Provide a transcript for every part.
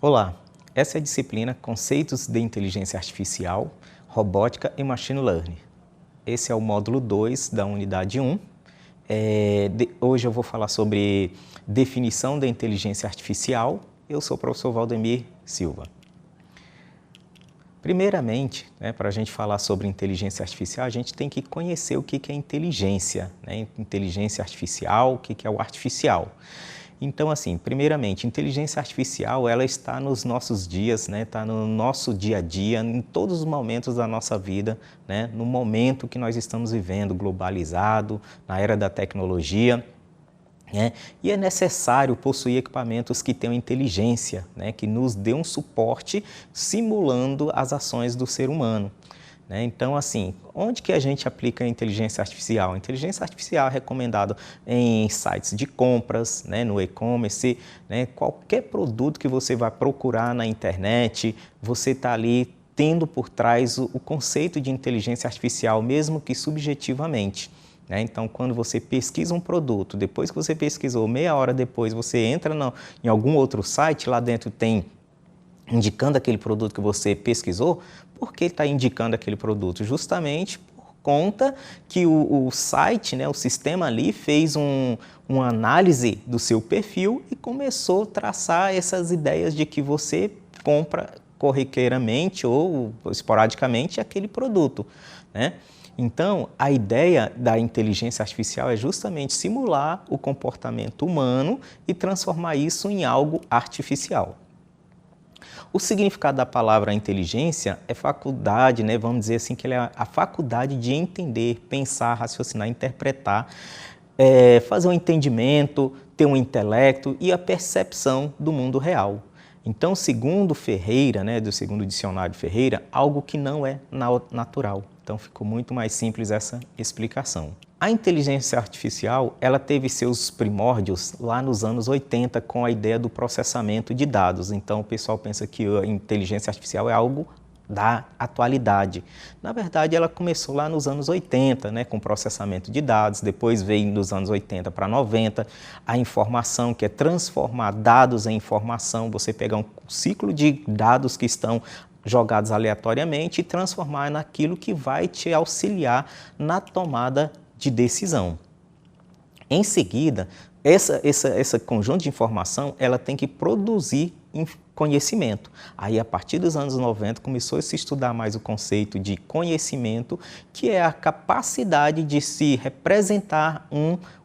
Olá, essa é a disciplina Conceitos de Inteligência Artificial, Robótica e Machine Learning. Esse é o módulo 2 da unidade 1. Hoje eu vou falar sobre definição da inteligência artificial. Eu sou o professor Valdemir Silva. Primeiramente, para a gente falar sobre inteligência artificial, a gente tem que conhecer o que é inteligência, inteligência artificial, o que é o artificial. Então, assim, primeiramente, inteligência artificial, ela está nos nossos dias, está no nosso dia a dia, em todos os momentos da nossa vida, no momento que nós estamos vivendo, globalizado, na era da tecnologia. E é necessário possuir equipamentos que tenham inteligência, que nos dê um suporte simulando as ações do ser humano. Então, assim, onde que a gente aplica a inteligência artificial? A inteligência artificial é recomendada em sites de compras, no e-commerce, qualquer produto que você vai procurar na internet, você está ali tendo por trás o conceito de inteligência artificial, mesmo que subjetivamente. Então, quando você pesquisa um produto, depois que você pesquisou, meia hora depois você entra em algum outro site, lá dentro tem indicando aquele produto que você pesquisou. Por que está indicando aquele produto? Justamente por conta que o site, o sistema ali fez uma análise do seu perfil e começou a traçar essas ideias de que você compra corriqueiramente ou esporadicamente aquele produto, Então, a ideia da inteligência artificial é justamente simular o comportamento humano e transformar isso em algo artificial. O significado da palavra inteligência é faculdade, vamos dizer assim, que ele é a faculdade de entender, pensar, raciocinar, interpretar, fazer um entendimento, ter um intelecto e a percepção do mundo real. Então, segundo Ferreira, do segundo dicionário Ferreira, algo que não é natural. Então, ficou muito mais simples essa explicação. A inteligência artificial, ela teve seus primórdios lá nos anos 80 com a ideia do processamento de dados. Então, o pessoal pensa que a inteligência artificial é algo da atualidade. Na verdade, ela começou lá nos anos 80, com processamento de dados, depois veio dos anos 80 para 90, a informação, que é transformar dados em informação, você pegar um ciclo de dados que estão jogados aleatoriamente e transformar naquilo que vai te auxiliar na tomada de decisão. Em seguida, esse conjunto de informação, ela tem que produzir conhecimento. Aí, a partir dos anos 90, começou a se estudar mais o conceito de conhecimento, que é a capacidade de se representar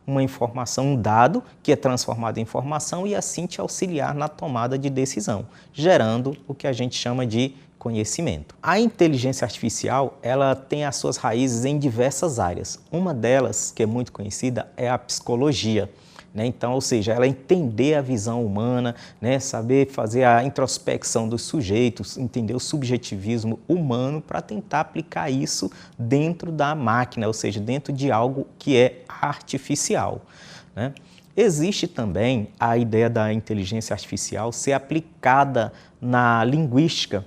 uma informação, um dado, que é transformado em informação e assim te auxiliar na tomada de decisão, gerando o que a gente chama de conhecimento. A inteligência artificial, ela tem as suas raízes em diversas áreas. Uma delas, que é muito conhecida, é a psicologia. Então, ou seja, ela entender a visão humana, saber fazer a introspecção dos sujeitos, entender o subjetivismo humano para tentar aplicar isso dentro da máquina, ou seja, dentro de algo que é artificial. Existe também a ideia da inteligência artificial ser aplicada na linguística.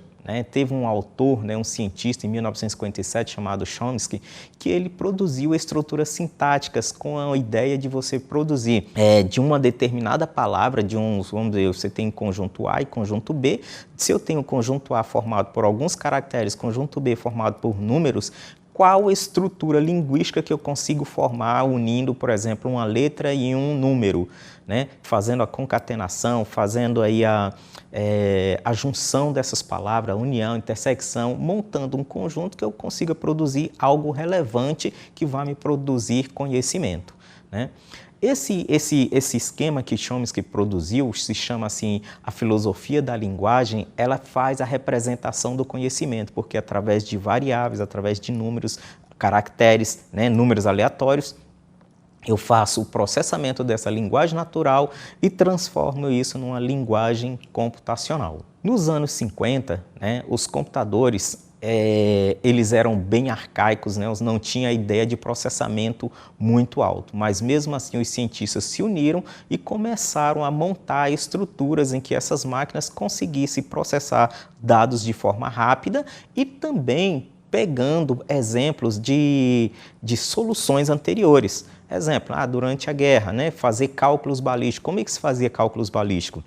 Teve um autor, um cientista, em 1957, chamado Chomsky, que ele produziu estruturas sintáticas com a ideia de você produzir de uma determinada palavra, vamos dizer, você tem conjunto A e conjunto B. Se eu tenho conjunto A formado por alguns caracteres, conjunto B formado por números, qual estrutura linguística que eu consigo formar unindo, por exemplo, uma letra e um número, fazendo a concatenação, fazendo aí a junção dessas palavras, a união, intersecção, montando um conjunto que eu consiga produzir algo relevante que vai me produzir conhecimento. Esse esquema que Chomsky produziu se chama assim a filosofia da linguagem. Ela faz a representação do conhecimento, porque através de variáveis, através de números, caracteres, números aleatórios, eu faço o processamento dessa linguagem natural e transformo isso numa linguagem computacional. Nos anos 50, os computadores eles eram bem arcaicos, não tinha a ideia de processamento muito alto, mas mesmo assim os cientistas se uniram e começaram a montar estruturas em que essas máquinas conseguissem processar dados de forma rápida e também pegando exemplos de soluções anteriores. Exemplo, durante a guerra, fazer cálculos balísticos. Como é que se fazia cálculos balísticos?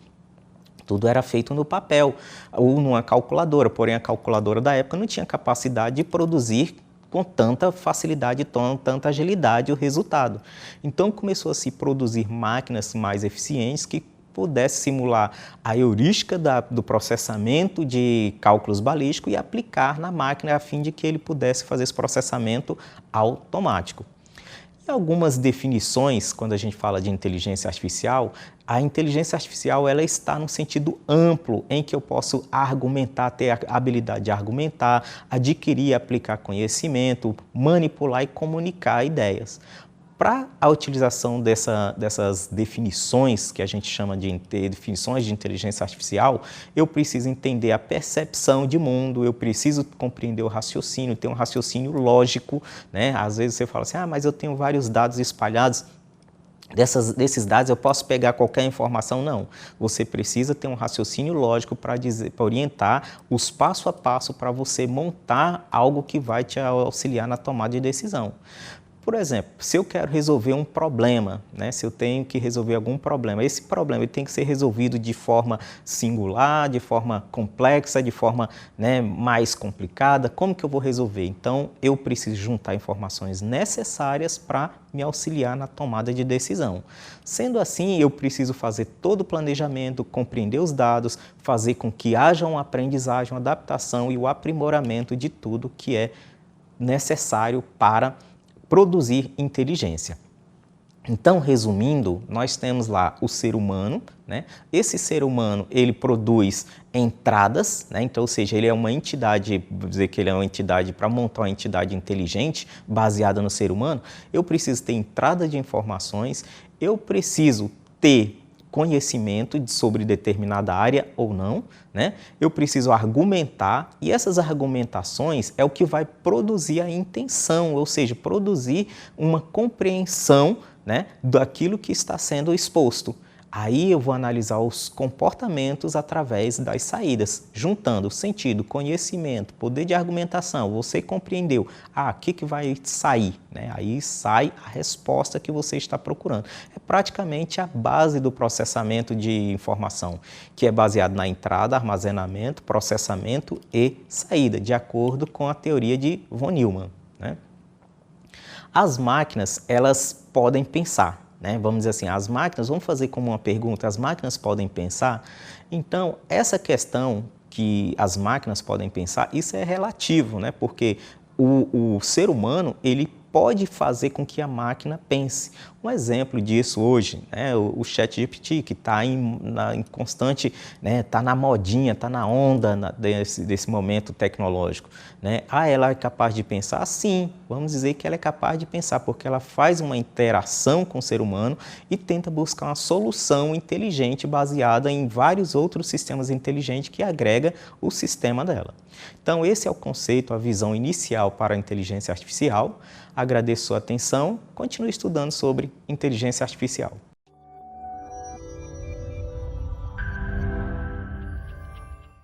Tudo era feito no papel ou numa calculadora, porém a calculadora da época não tinha capacidade de produzir com tanta facilidade, tanta agilidade o resultado. Então começou a se produzir máquinas mais eficientes que pudesse simular a heurística do processamento de cálculos balísticos e aplicar na máquina a fim de que ele pudesse fazer esse processamento automático. E algumas definições, quando a gente fala de inteligência artificial, a inteligência artificial ela está no sentido amplo, em que eu posso argumentar, ter a habilidade de argumentar, adquirir e aplicar conhecimento, manipular e comunicar ideias. Para a utilização dessas definições, que a gente chama de definições de inteligência artificial, eu preciso entender a percepção de mundo, eu preciso compreender o raciocínio, ter um raciocínio lógico, né? Às vezes você fala assim, mas eu tenho vários dados espalhados, desses dados eu posso pegar qualquer informação? Não. Você precisa ter um raciocínio lógico para orientar os passo a passo para você montar algo que vai te auxiliar na tomada de decisão. Por exemplo, se eu quero resolver um problema, né, se eu tenho que resolver algum problema, esse problema ele tem que ser resolvido de forma singular, de forma complexa, de forma, né, mais complicada, como que eu vou resolver? Então, eu preciso juntar informações necessárias para me auxiliar na tomada de decisão. Sendo assim, eu preciso fazer todo o planejamento, compreender os dados, fazer com que haja uma aprendizagem, uma adaptação e o aprimoramento de tudo que é necessário para produzir inteligência. Então, resumindo, nós temos lá o ser humano, né? Esse ser humano, ele produz entradas, né? Então, ou seja, ele é uma entidade, vou dizer que ele é uma entidade, para montar uma entidade inteligente baseada no ser humano, eu preciso ter entrada de informações, eu preciso ter conhecimento sobre determinada área ou não, né? Eu preciso argumentar e essas argumentações é o que vai produzir a intenção, ou seja, produzir uma compreensão, né, daquilo que está sendo exposto. Aí eu vou analisar os comportamentos através das saídas, juntando sentido, conhecimento, poder de argumentação. Você compreendeu, o que vai sair? Né? Aí sai a resposta que você está procurando. É praticamente a base do processamento de informação, que é baseado na entrada, armazenamento, processamento e saída, de acordo com a teoria de von Neumann. Né? As máquinas, elas podem pensar. Né? Vamos dizer assim, as máquinas, vamos fazer como uma pergunta, as máquinas podem pensar? Então, essa questão que as máquinas podem pensar, isso é relativo, né? Porque o ser humano, ele pode fazer com que a máquina pense. Um exemplo disso hoje, né, o ChatGPT, que está em constante, né, está na modinha, está na onda desse momento tecnológico. Né? Ela é capaz de pensar? Sim, vamos dizer que ela é capaz de pensar, porque ela faz uma interação com o ser humano e tenta buscar uma solução inteligente baseada em vários outros sistemas inteligentes que agrega o sistema dela. Então, esse é o conceito, a visão inicial para a inteligência artificial. Agradeço a sua atenção, continue estudando sobre inteligência artificial.